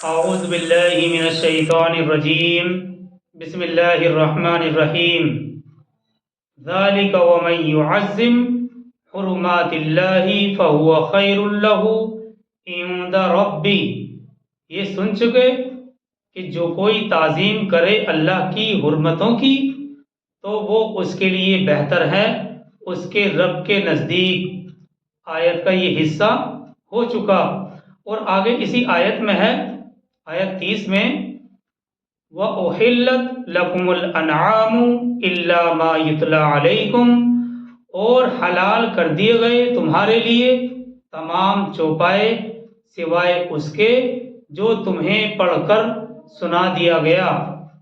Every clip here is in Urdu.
اعوذ باللہ من الشیطان الرجیم بسم اللہ الرحمن الرحیم ذالک ومن يعظم حرمات اللہ فهو خیر له عند ربی، یہ سن چکے کہ جو کوئی تعظیم کرے اللہ کی حرمتوں کی تو وہ اس کے لیے بہتر ہے اس کے رب کے نزدیک۔ آیت کا یہ حصہ ہو چکا اور آگے اسی آیت میں ہے آیت 30 میں وَأُحِلَّتْ لَكُمُ الْأَنْعَامُ إِلَّا مَا يُتْلَى عَلَيْكُمْ، اور حلال کر دیے گئے تمہارے لیے تمام چوپائے سوائے اس کے جو تمہیں پڑھ کر سنا دیا گیا۔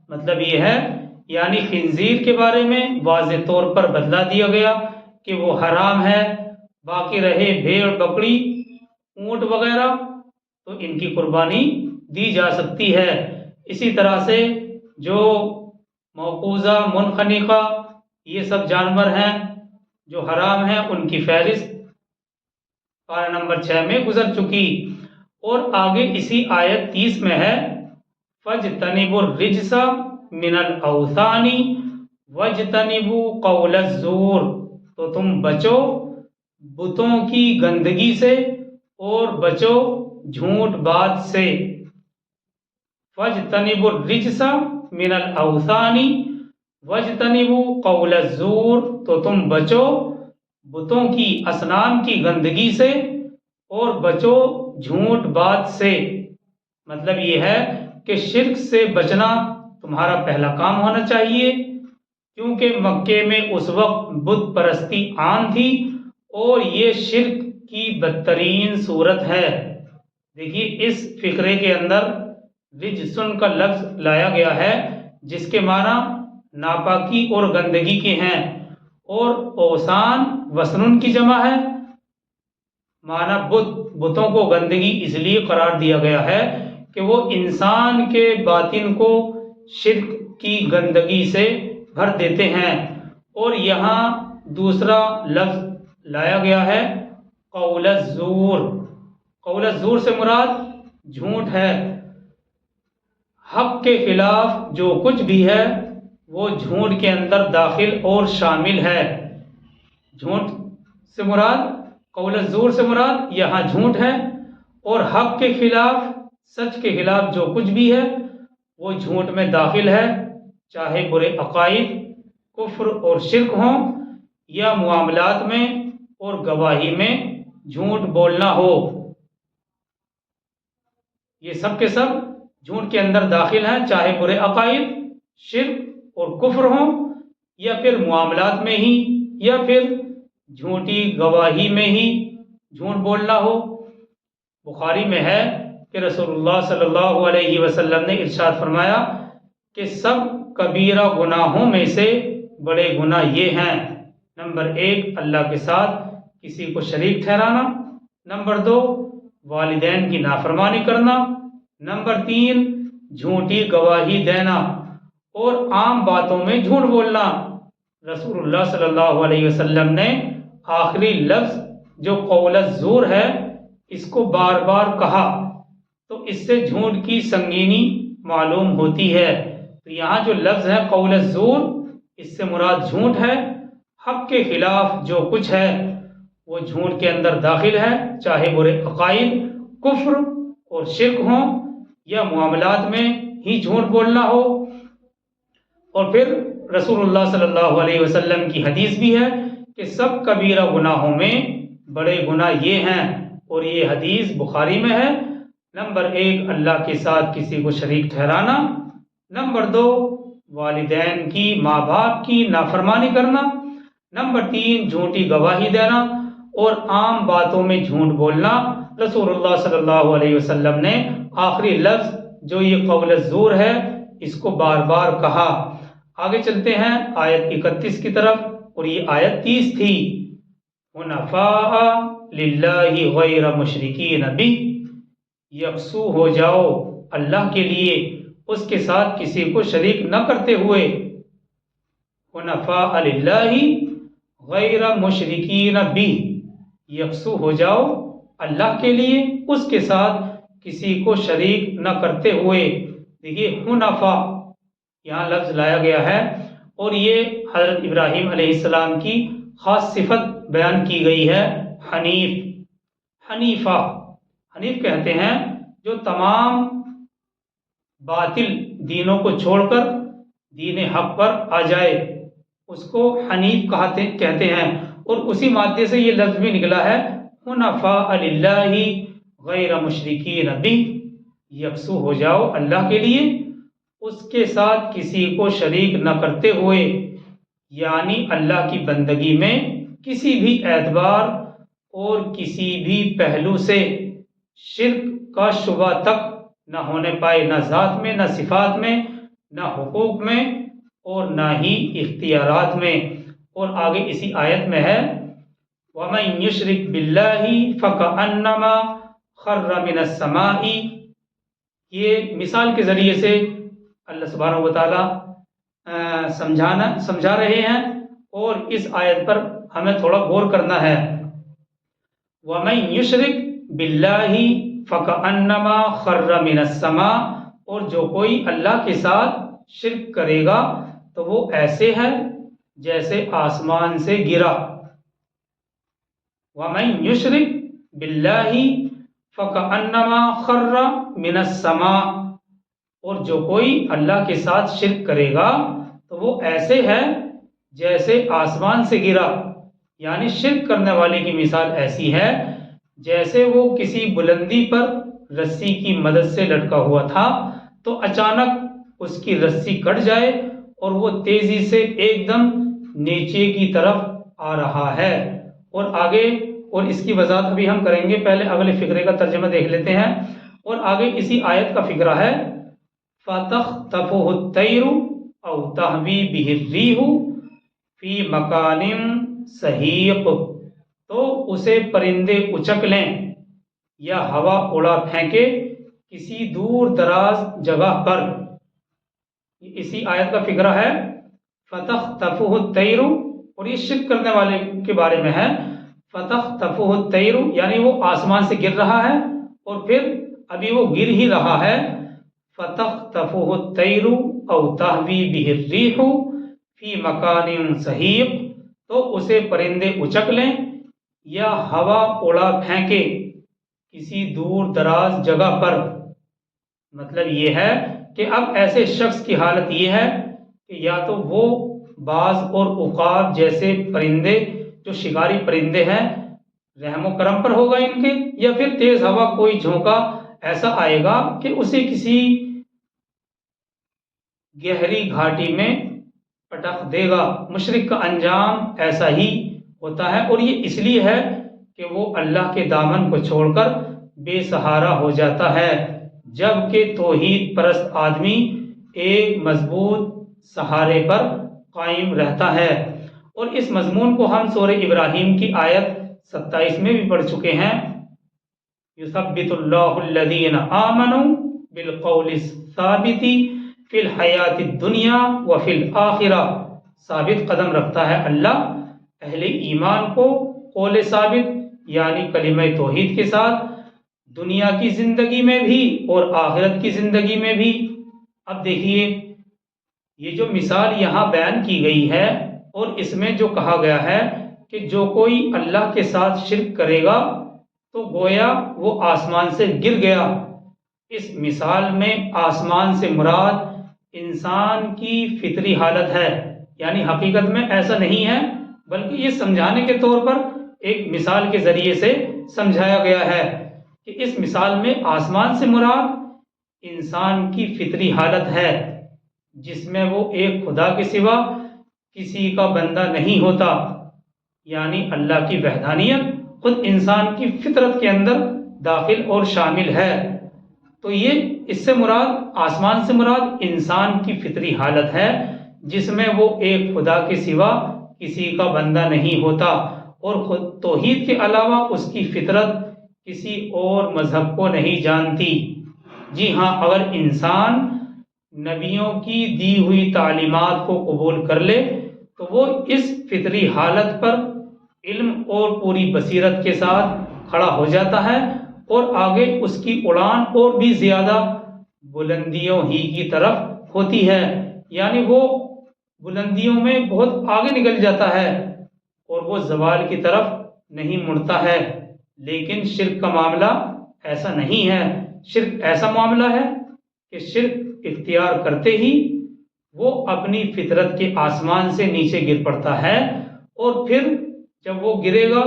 مطلب یہ ہے یعنی خنزیر کے بارے میں واضح طور پر بتلا دیا گیا کہ وہ حرام ہے، باقی رہے بھیڑ بکری اونٹ وغیرہ تو ان کی قربانی دی جا سکتی ہے۔ اسی طرح سے جو موقوذہ منخنقہ یہ سب جانور ہیں جو حرام ہیں ان کی فہرست پارہ نمبر 6 میں گزر چکی، اور آگے اسی آیت 30 میں ہے فَاجْتَنِبُوا الرِّجْسَ مِنَ الْأَوْثَانِ وَاجْتَنِبُوا قَوْلَ الزُّورِ، تو تم بچو بتوں کی گندگی سے اور بچو جھوٹ بات سے۔ فَاجْتَنِبُوا الرِّجْسَ مِنَ الْأَوْثَانِ وَاجْتَنِبُوا قَوْلَ الزُّورِ، تو تم بچو بتوں کی اصنام کی گندگی سے اور بچو جھوٹ بات سے۔ مطلب یہ ہے کہ شرک سے بچنا تمہارا پہلا کام ہونا چاہیے، کیونکہ مکے میں اس وقت بت پرستی عام تھی اور یہ شرک کی بدترین صورت ہے۔ دیکھیے اس فقرے کے اندر رجسن کا لفظ لایا گیا ہے جس کے معنی ناپاکی اور گندگی کے ہیں، اور اوثان وثن کی جمع ہے، معنی بتوں کو گندگی اس لیے قرار دیا گیا ہے کہ وہ انسان کے باطن کو شرک کی گندگی سے بھر دیتے ہیں۔ اور یہاں دوسرا لفظ لایا گیا ہے قول الزور۔ قول الزور سے مراد جھوٹ ہے، حق کے خلاف جو کچھ بھی ہے وہ جھوٹ کے اندر داخل اور شامل ہے۔ جھوٹ سے مراد قول الزور سے مراد یہاں جھوٹ ہے، اور حق کے خلاف سچ کے خلاف جو کچھ بھی ہے وہ جھوٹ میں داخل ہے، چاہے برے عقائد کفر اور شرک ہوں یا معاملات میں اور گواہی میں جھوٹ بولنا ہو، یہ سب کے سب جھوٹ کے اندر داخل ہیں، چاہے برے عقائد شرک اور کفر ہوں یا پھر معاملات میں ہی یا پھر جھوٹی گواہی میں ہی جھوٹ بولنا ہو۔ بخاری میں ہے کہ رسول اللہ صلی اللہ علیہ وسلم نے ارشاد فرمایا کہ سب کبیرہ گناہوں میں سے بڑے گناہ یہ ہیں، نمبر 1 اللہ کے ساتھ کسی کو شریک ٹھہرانا، نمبر 2 والدین کی نافرمانی کرنا، نمبر 3 جھوٹی گواہی دینا اور عام باتوں میں جھوٹ بولنا۔ رسول اللہ صلی اللہ علیہ وسلم نے آخری لفظ جو قول الزور ہے اس کو بار بار کہا، تو اس سے جھوٹ کی سنگینی معلوم ہوتی ہے۔ تو یہاں جو لفظ ہے قول الزور اس سے مراد جھوٹ ہے، حق کے خلاف جو کچھ ہے وہ جھوٹ کے اندر داخل ہے، چاہے برے عقائد کفر اور شرک ہوں یا معاملات میں ہی جھوٹ بولنا ہو۔ اور پھر رسول اللہ صلی اللہ علیہ وسلم کی حدیث بھی ہے کہ سب کبیرہ گناہوں میں بڑے گناہ یہ ہیں، اور یہ حدیث بخاری میں ہے۔ نمبر 1 اللہ کے ساتھ کسی کو شریک ٹھہرانا، نمبر 2 والدین کی ماں باپ کی نافرمانی کرنا، نمبر 3 جھوٹی گواہی دینا اور عام باتوں میں جھوٹ بولنا۔ رسول اللہ صلی اللہ علیہ وسلم نے آخری لفظ جو یہ قول الزور ہے اس کو بار بار کہا۔ آگے چلتے ہیں آیت 31 کی طرف، اور یہ آیت 30 تھی حنفاء للہ غیر مشرکین بہ، یکسو ہو جاؤ اللہ کے لیے اس کے ساتھ کسی کو شریک نہ کرتے ہوئے، حنفاء للہ غیر مشرکین بہ، یکسو ہو جاؤ اللہ کے لیے اس کے ساتھ کسی کو شریک نہ کرتے ہوئے. دیکھیے حنفا یہاں لفظ لایا گیا ہے اور یہ حضرت ابراہیم علیہ السلام کی خاص صفت بیان کی گئی ہے. حنیف، حنیفہ، حنیف کہتے ہیں جو تمام باطل دینوں کو چھوڑ کر دین حق پر آ جائے، اس کو حنیف کہتے ہیں. اور اسی مادے سے یہ لفظ بھی نکلا ہے حنفاء للہ غیر مشرکین بہ، یکسو ہو جاؤ اللہ کے لیے اس کے ساتھ کسی کو شریک نہ کرتے ہوئے، یعنی اللہ کی بندگی میں کسی بھی اعتبار اور کسی بھی پہلو سے شرک کا شبہ تک نہ ہونے پائے، نہ ذات میں، نہ صفات میں، نہ حقوق میں اور نہ ہی اختیارات میں. اور آگے اسی آیت میں ہے وَمَن يُشْرِكْ بِاللَّهِ فَكَأَنَّمَا خَرَّ مِنَ السَّمَاءِ. یہ مثال کے ذریعے سے اللہ سبحانہ و تعالی سمجھا رہے ہیں اور اس آیت پر ہمیں تھوڑا غور کرنا ہے. وَمَن يُشْرِكْ بِاللَّهِ فَكَأَنَّمَا خَرَّ مِنَ السَّمَاءِ، اور جو کوئی اللہ کے ساتھ شرک کرے گا تو وہ ایسے ہے جیسے آسمان سے گرا. وَمَن يُشْرِكْ بِاللَّهِ فَكَأَنَّمَا خَرَّ مِنَ السَّمَاءِ، اور جو کوئی اللہ کے ساتھ شرک کرے گا تو وہ ایسے ہے جیسے آسمان سے گرا. یعنی شرک کرنے والے کی مثال ایسی ہے جیسے وہ کسی بلندی پر رسی کی مدد سے لٹکا ہوا تھا تو اچانک اس کی رسی کٹ جائے اور وہ تیزی سے ایک دم نیچے کی طرف آ رہا ہے. اور آگے اور اس کی وضاحت ابھی ہم کریں گے، پہلے اگلے فقرے کا ترجمہ دیکھ لیتے ہیں. اور آگے اسی آیت کا فقرہ ہے فَتَخْطَفُهُ الطَّيْرُ أَوْ تَهْوِي بِهِ الرِّيحُ فِي مَكَانٍ سَحِيقٍ، تو اسے پرندے اچک لیں یا ہوا اڑا پھینکے کسی دور دراز جگہ پر. اسی آیت کا فقرہ ہے فَتَخْطَفُهُ الطَّيْرُ، اور یہ شرک کرنے والے کے بارے میں ہے. فَتَخْطَفُهُ الطَّيْرُ یعنی وہ آسمان سے گر رہا ہے اور پھر ابھی وہ گر ہی رہا ہے. فَتَخْطَفُهُ الطَّيْرُ أَوْ تَهْوِي بِهِ الرِّيحُ فِي مَكَانٍ سَحِيقٍ، تو اسے پرندے اچک لیں یا ہوا اڑا پھینکے کسی دور دراز جگہ پر. مطلب یہ ہے کہ اب ایسے شخص کی حالت یہ ہے کہ یا تو وہ باز اور عقاب جیسے پرندے جو شکاری پرندے ہیں رحم و کرم پر ہوگا ان کے، یا پھر تیز ہوا کوئی جھونکا ایسا آئے گا کہ اسے کسی گہری گھاٹی میں پٹخ دے گا. مشرک کا انجام ایسا ہی ہوتا ہے، اور یہ اس لیے ہے کہ وہ اللہ کے دامن کو چھوڑ کر بے سہارا ہو جاتا ہے، جبکہ توحید پرست آدمی ایک مضبوط سہارے پر قائم رہتا ہے. اور اس مضمون کو ہم سورہ ابراہیم کی آیت 27 میں بھی پڑھ چکے ہیں. یثبت اللہ الذین آمنوا بالقول الثابت فی الحیات الدنیا وفی الآخرہ. ثابت قدم رکھتا ہے اللہ اہل ایمان کو قول ثابت یعنی کلمہ توحید کے ساتھ دنیا کی زندگی میں بھی اور آخرت کی زندگی میں بھی. اب دیکھیے یہ جو مثال یہاں بیان کی گئی ہے اور اس میں جو کہا گیا ہے کہ جو کوئی اللہ کے ساتھ شرک کرے گا تو گویا وہ آسمان سے گر گیا. اس مثال میں آسمان سے مراد انسان کی فطری حالت ہے، یعنی حقیقت میں ایسا نہیں ہے بلکہ یہ سمجھانے کے طور پر ایک مثال کے ذریعے سے سمجھایا گیا ہے کہ اس مثال میں آسمان سے مراد انسان کی فطری حالت ہے جس میں وہ ایک خدا کے سوا کسی کا بندہ نہیں ہوتا، یعنی اللہ کی وحدانیت خود انسان کی فطرت کے اندر داخل اور شامل ہے. تو یہ اس سے مراد آسمان سے مراد انسان کی فطری حالت ہے جس میں وہ ایک خدا کے سوا کسی کا بندہ نہیں ہوتا اور خود توحید کے علاوہ اس کی فطرت کسی اور مذہب کو نہیں جانتی. جی ہاں، اگر انسان نبیوں کی دی ہوئی تعلیمات کو قبول کر لے تو وہ اس فطری حالت پر علم اور پوری بصیرت کے ساتھ کھڑا ہو جاتا ہے اور آگے اس کی اڑان اور بھی زیادہ بلندیوں ہی کی طرف ہوتی ہے، یعنی وہ بلندیوں میں بہت آگے نکل جاتا ہے اور وہ زوال کی طرف نہیں مڑتا ہے۔ لیکن شرک کا معاملہ ایسا نہیں ہے۔ شرک ایسا معاملہ ہے کہ شرک اختیار کرتے ہی وہ اپنی فطرت کے آسمان سے نیچے گر پڑتا ہے، اور پھر جب وہ گرے گا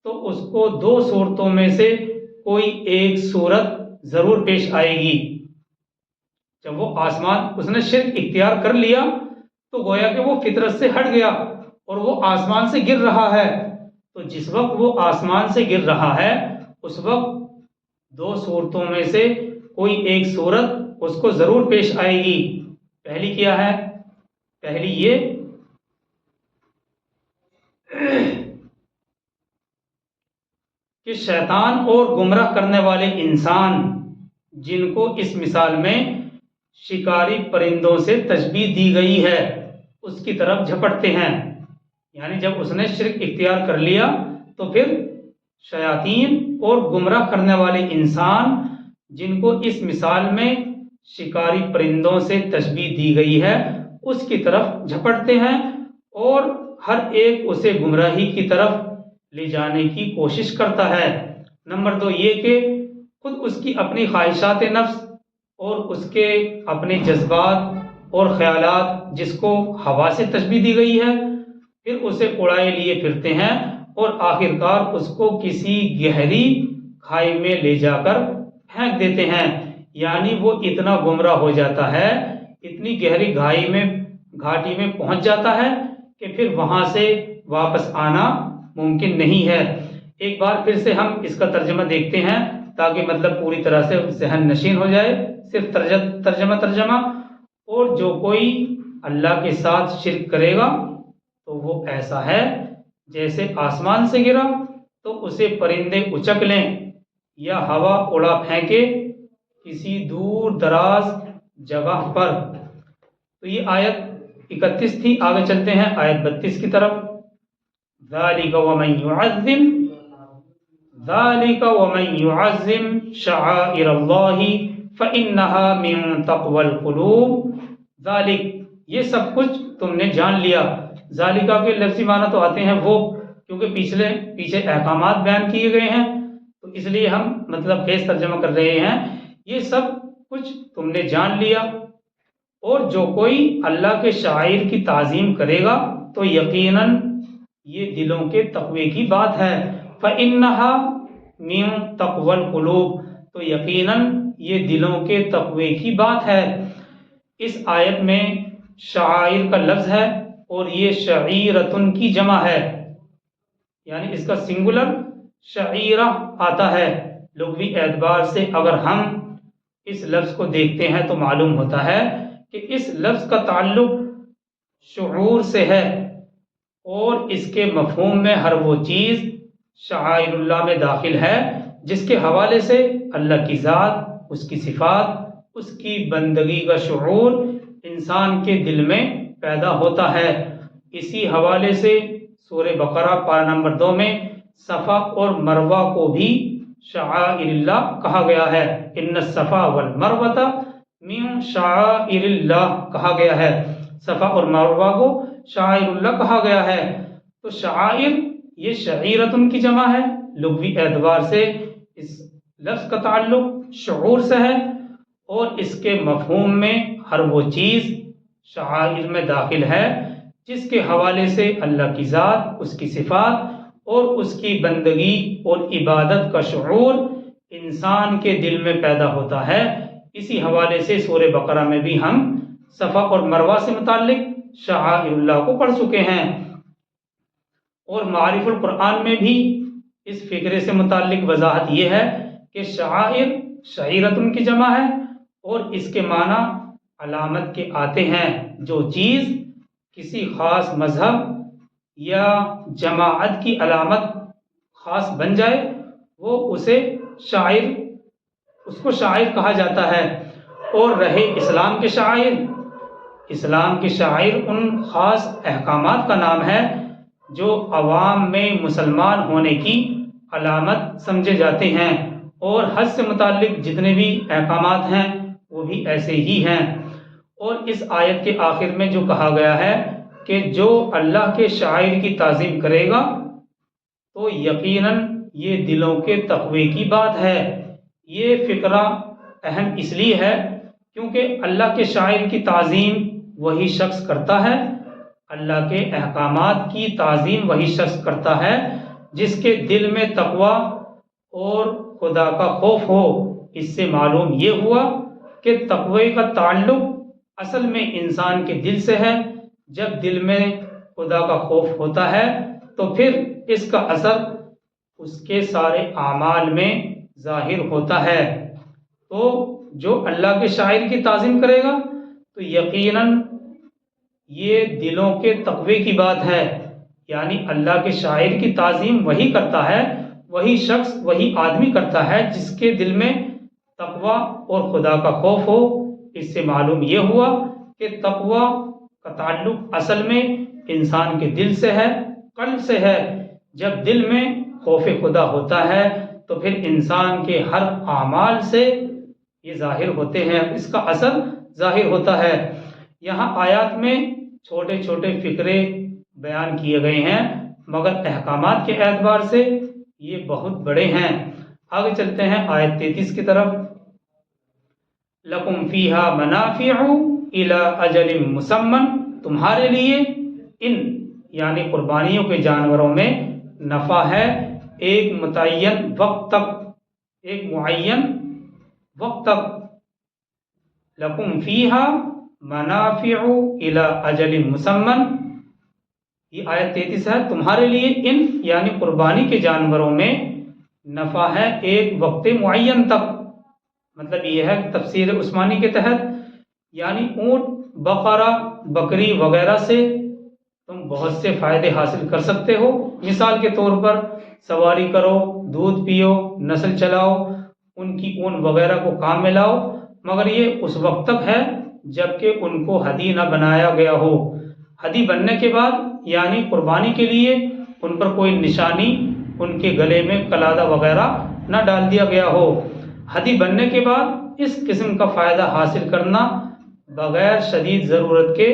تو اس کو دو صورتوں میں سے کوئی ایک صورت ضرور پیش آئے گی۔ جب وہ اس نے شرک اختیار کر لیا تو گویا کہ وہ فطرت سے ہٹ گیا اور وہ آسمان سے گر رہا ہے، تو جس وقت وہ آسمان سے گر رہا ہے اس وقت دو صورتوں میں سے کوئی ایک صورت اس کو ضرور پیش آئے گی۔ پہلی کیا ہے؟ پہلی یہ کہ شیطان اور گمراہ کرنے والے انسان جن کو اس مثال میں شکاری پرندوں سے تشبیہ دی گئی ہے اس کی طرف جھپٹتے ہیں، یعنی جب اس نے شرک اختیار کر لیا تو پھر شیاطین اور گمراہ کرنے والے انسان جن کو اس مثال میں شکاری پرندوں سے تشبیہ دی گئی ہے اس کی طرف جھپٹتے ہیں اور ہر ایک اسے گمراہی کی طرف لے جانے کی کوشش کرتا ہے۔ نمبر 2 یہ کہ خود اس کی اپنی خواہشات نفس اور اس کے اپنے جذبات اور خیالات جس کو ہوا سے تشبیہ دی گئی ہے پھر اسے اڑائے لیے پھرتے ہیں اور آخرکار اس کو کسی گہری کھائی میں لے جا کر پھینک دیتے ہیں، یعنی وہ اتنا گمراہ ہو جاتا ہے، اتنی گہری گھاٹی میں پہنچ جاتا ہے کہ پھر وہاں سے واپس آنا ممکن نہیں ہے۔ ایک بار پھر سے ہم اس کا ترجمہ دیکھتے ہیں تاکہ مطلب پوری طرح سے ذہن نشین ہو جائے، صرف ترجمہ اور جو کوئی اللہ کے ساتھ شرک کرے گا تو وہ ایسا ہے جیسے آسمان سے گرا تو اسے پرندے اچک لیں یا ہوا اڑا پھینکے کسی دور دراز جگہ پر۔ تو یہ آیت 31 تھی، آگے چلتے ہیں آیت 32 کی طرف۔ ذَلِكَ وَمَن يُعَظِّمْ شَعَائِرَ اللَّهِ فَإِنَّهَا مِن تَقْوَى الْقُلُوبِ۔ ذالک یہ سب کچھ تم نے جان لیا۔ ذالکہ کے لفظی معنی تو آتے ہیں وہ، کیونکہ پیچھے احکامات بیان کیے گئے ہیں تو اس لیے ہم مطلب خیز ترجمہ کر رہے ہیں۔ یہ سب کچھ تم نے جان لیا، اور جو کوئی اللہ کے شعائر کی تعظیم کرے گا تو یقیناً یہ دلوں کے تقوی کی بات ہے۔ فَإِنَّهَا مِن تَقْوَى الْقُلُوبِ تو یقیناً یہ دلوں کے تقوی کی بات ہے۔ اس آیت میں شعائر کا لفظ ہے اور یہ شعیرتن کی جمع ہے، یعنی اس کا سنگولر شعیرہ آتا ہے۔ لغوی اعتبار سے اگر ہم اس لفظ کو دیکھتے ہیں تو معلوم ہوتا ہے کہ اس لفظ کا تعلق شعور سے ہے، اور اس کے مفہوم میں ہر وہ چیز شعائر اللہ میں داخل ہے جس کے حوالے سے اللہ کی ذات، اس کی صفات، اس کی بندگی کا شعور انسان کے دل میں پیدا ہوتا ہے۔ اسی حوالے سے سورہ بقرہ پارہ نمبر 2 میں صفا اور مروہ کو بھی شعائر اللہ کہا گیا ہے۔ ان الصفا والمروۃ من شعائر اللہ کہا گیا ہے، صفا اور مروہ کو شعائر اللہ کہا گیا ہے۔ تو شعائر یہ شعیرتن کی جمع ہے، لغوی اعتبار سے اس لفظ کا تعلق شعور سے ہے، اور اس کے مفہوم میں ہر وہ چیز شعائر میں داخل ہے جس کے حوالے سے اللہ کی ذات، اس کی صفات اور اس کی بندگی اور عبادت کا شعور انسان کے دل میں پیدا ہوتا ہے۔ اسی حوالے سے سورہ بقرہ میں بھی ہم صفا اور مروہ سے متعلق شعائر اللہ کو پڑھ چکے ہیں، اور معارف القرآن میں بھی اس فقرے سے متعلق وضاحت یہ ہے کہ شعائر شعیرتن کی جمع ہے اور اس کے معنی علامت کے آتے ہیں۔ جو چیز کسی خاص مذہب یا جماعت کی علامت خاص بن جائے وہ اس کو شاعر کہا جاتا ہے۔ اور رہے اسلام کے شاعر ان خاص احکامات کا نام ہے جو عوام میں مسلمان ہونے کی علامت سمجھے جاتے ہیں، اور حج سے متعلق جتنے بھی احکامات ہیں وہ بھی ایسے ہی ہیں۔ اور اس آیت کے آخر میں جو کہا گیا ہے کہ جو اللہ کے شاعر کی تعظیم کرے گا تو یقیناً یہ دلوں کے تقوی کی بات ہے۔ یہ فقرہ اہم اس لیے ہے کیونکہ اللہ کے شاعر کی تعظیم وہی شخص کرتا ہے، اللہ کے احکامات کی تعظیم وہی شخص کرتا ہے جس کے دل میں تقوی اور خدا کا خوف ہو۔ اس سے معلوم یہ ہوا کہ تقوی کا تعلق اصل میں انسان کے دل سے ہے۔ جب دل میں خدا کا خوف ہوتا ہے تو پھر اس کا اثر اس کے سارے اعمال میں ظاہر ہوتا ہے۔ تو جو اللہ کے شاعر کی تعظیم کرے گا تو یقیناً یہ دلوں کے تقوی کی بات ہے، یعنی اللہ کے شاعر کی تعظیم وہی کرتا ہے، وہی شخص وہی آدمی کرتا ہے جس کے دل میں تقوی اور خدا کا خوف ہو۔ اس سے معلوم یہ ہوا کہ تقوی کا تعلق اصل میں انسان کے دل سے ہے، قلب سے ہے۔ جب دل میں خوف خدا ہوتا ہے تو پھر انسان کے ہر اعمال سے یہ ظاہر ہوتے ہیں، اس کا اثر ظاہر ہوتا ہے۔ یہاں آیات میں چھوٹے چھوٹے فقرے بیان کیے گئے ہیں مگر احکامات کے اعتبار سے یہ بہت بڑے ہیں۔ آگے چلتے ہیں آیت 33 کی طرف۔ لَكُمْ فِيهَا مَنَافِعُ إِلَىٰ أَجَلٍ مُّسَمًّى، تمہارے لیے ان یعنی قربانیوں کے جانوروں میں نفع ہے ایک متعین وقت تک، ایک معین وقت تک۔ لَكُمْ فِيهَا مَنَافِعُ إِلَىٰ أَجَلٍ مُّسَمًّى، یہ آیت 33 ہے۔ تمہارے لیے ان یعنی قربانی کے جانوروں میں نفع ہے ایک وقت معین تک۔ مطلب یہ ہے تفسیر عثمانی کے تحت یعنی اونٹ، بقرہ، بکری وغیرہ سے تم بہت سے فائدے حاصل کر سکتے ہو۔ مثال کے طور پر سواری کرو، دودھ پیو، نسل چلاؤ، ان کی اون وغیرہ کو کام میں لاؤ، مگر یہ اس وقت تک ہے جب کہ ان کو ہدی نہ بنایا گیا ہو۔ ہدی بننے کے بعد یعنی قربانی کے لیے ان پر کوئی نشانی، ان کے گلے میں قلادہ وغیرہ نہ ڈال دیا گیا ہو۔ ہدی بننے کے بعد اس قسم کا فائدہ حاصل کرنا بغیر شدید ضرورت کے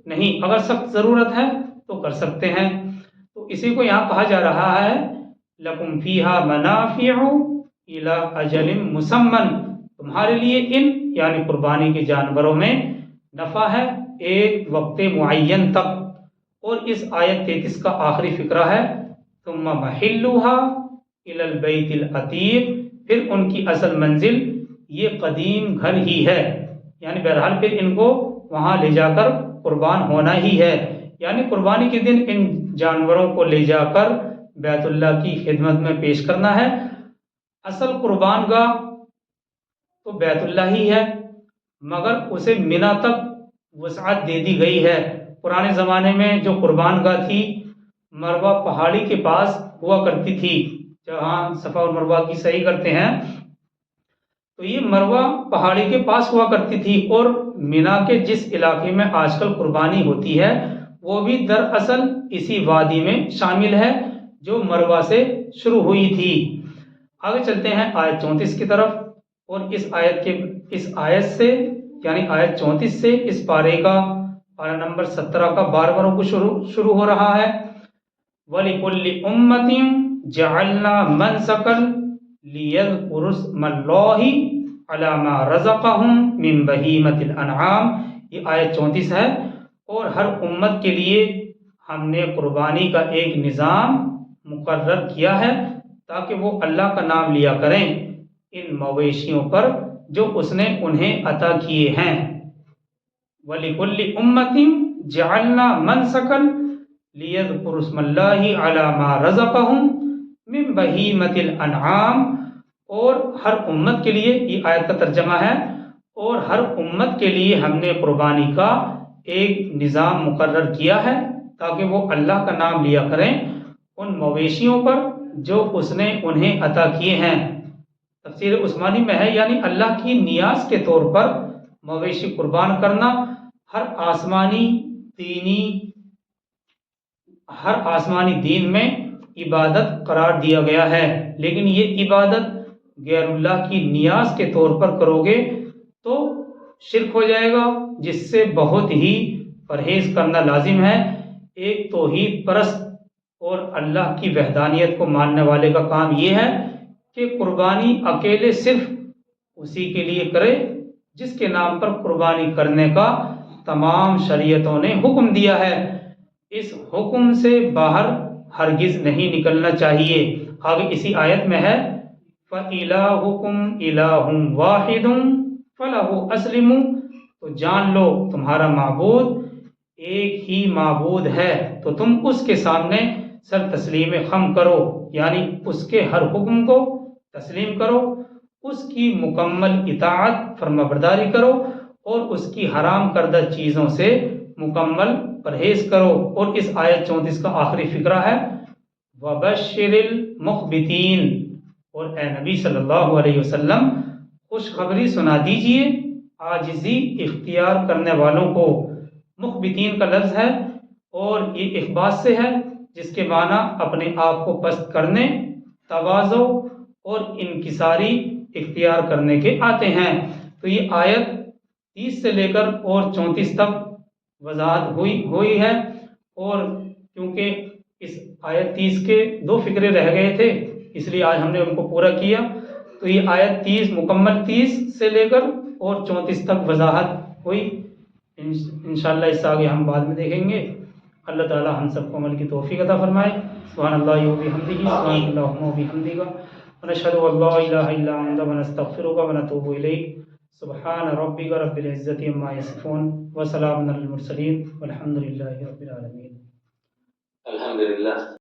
نہیں، اگر سخت ضرورت ہے تو کر سکتے ہیں۔ تو اسی کو یہاں کہا جا رہا ہے لَكُمْ فِيهَا مَنَافِعُ إِلَىٰ أَجَلٍ مُّسَمًّى، تمہارے لیے ان یعنی قربانی کے جانوروں میں نفع ہے ایک وقت معین تک۔ اور اس آیت 33 کا آخری فقرہ ہے ثُمَّ مَحِلُّهَا إِلَى الْبَيْتِ الْعَتِيقِ، پھر ان کی اصل منزل یہ قدیم گھر ہی ہے، یعنی بہرحال پھر ان کو وہاں لے جا کر قربان ہونا ہی ہے، یعنی قربانی کے دن ان جانوروں کو لے جا کر بیت اللہ کی خدمت میں پیش کرنا ہے۔ اصل قربان گاہ تو بیت اللہ ہی ہے مگر اسے منی تک وسعت دے دی گئی ہے۔ پرانے زمانے میں جو قربان گاہ تھی مروہ پہاڑی کے پاس ہوا کرتی تھی، جہاں صفا اور مروہ کی سعی کرتے ہیں تو یہ مروہ پہاڑی کے پاس ہوا کرتی تھی، اور منی کے جس علاقے میں آج کل قربانی ہوتی ہے وہ بھی دراصل اسی وادی میں شامل ہے جو مروہ سے شروع ہوئی تھی۔ آگے چلتے ہیں آیت 34 کی طرف، اور اس آیت سے یعنی آیت 34 سے اس پارے کا پارہ نمبر 17 کا 12واں رکوع شروع ہو رہا ہے۔ وَلِكُلِّ أُمَّةٍ جَعَلْنَا مَنسَكًا لِيَذْكُرُوا اسْمَ اللَّهِ عَلَىٰ مَا رَزَقَهُم مِّن بَهِیمَةِ الْأَنْعَامِ، یہ آیت 34 ہے۔ اور ہر امت کے لیے ہم نے قربانی کا ایک نظام مقرر کیا ہے تاکہ وہ اللہ کا نام لیا کریں ان مویشیوں پر جو اس نے انہیں عطا کیے ہیں۔ وَلِكُلِّ أُمَّةٍ جَعَلْنَا مَنسَكًا لِيَذْكُرُوا اسْمَ اللَّهِ عَلَىٰ مَا رَزَقَهُم مِّن بَهِیمَةِ الْأَنْعَامِ، اور ہر امت کے لیے، یہ آیت کا ترجمہ ہے، اور ہر امت کے لیے ہم نے قربانی کا ایک نظام مقرر کیا ہے تاکہ وہ اللہ کا نام لیا کریں ان مویشیوں پر جو اس نے انہیں عطا کیے ہیں۔ تفسیر عثمانی میں ہے یعنی اللہ کی نیاز کے طور پر مویشی قربان کرنا ہر آسمانی دین میں عبادت قرار دیا گیا ہے، لیکن یہ عبادت غیر اللہ کی نیاز کے طور پر کرو گے تو شرک ہو جائے گا، جس سے بہت ہی پرہیز کرنا لازم ہے۔ ایک توحید پرست اور اللہ کی وحدانیت کو ماننے والے کا کام یہ ہے کہ قربانی اکیلے صرف اسی کے لیے کرے جس کے نام پر قربانی کرنے کا تمام شریعتوں نے حکم دیا ہے۔ اس حکم سے باہر ہرگز نہیں نکلنا چاہیے۔ آگے اسی آیت میں ہے فَإِلَٰهُكُمْ إِلَٰهٌ وَاحِدٌ فَلَهُ أَسْلِمُوا، تو جان لو تمہارا معبود ایک ہی معبود ہے، تو تم اس کے سامنے سر تسلیم خم کرو، یعنی اس کے ہر حکم کو تسلیم کرو، اس کی مکمل اطاعت فرما برداری کرو اور اس کی حرام کردہ چیزوں سے مکمل پرہیز کرو۔ اور اس آیت 34 کا آخری فقرہ ہے وَبَشِّرِ الْمُخْبِتِينَ، اور اے نبی صلی اللہ علیہ وسلم خوشخبری سنا دیجئے عاجزی اختیار کرنے والوں کو۔ مخبتین کا لفظ ہے اور یہ اخبات سے ہے جس کے معنی اپنے آپ کو پست کرنے، تواضع اور انکساری اختیار کرنے کے آتے ہیں۔ تو یہ آیت 30 سے لے کر اور 34 تک وضاحت ہوئی ہے، اور کیونکہ اس آیت 30 کے 2 فقرے رہ گئے تھے اس لیے آج ہم نے ان کو پورا کیا۔ تو یہ آیت 30 مکمل 30 سے لے کر اور 34 تک وضاحت ہوئی۔ انشاءاللہ اس سے آگے ہم بعد میں دیکھیں گے۔ اللہ تعالی ہم سب کو عمل کی توفیق عطا فرمائے۔ سبحان اللہ و بحمدہ، سبحان اللہ و بحمدہ، ونشهد ان لا الہ الا انت ونستغفرک ونتوب الیک۔ سبحان ربک رب العزۃ عما یصفون وسلام علی المرسلین والحمد للہ رب العالمین۔ الحمدللہ۔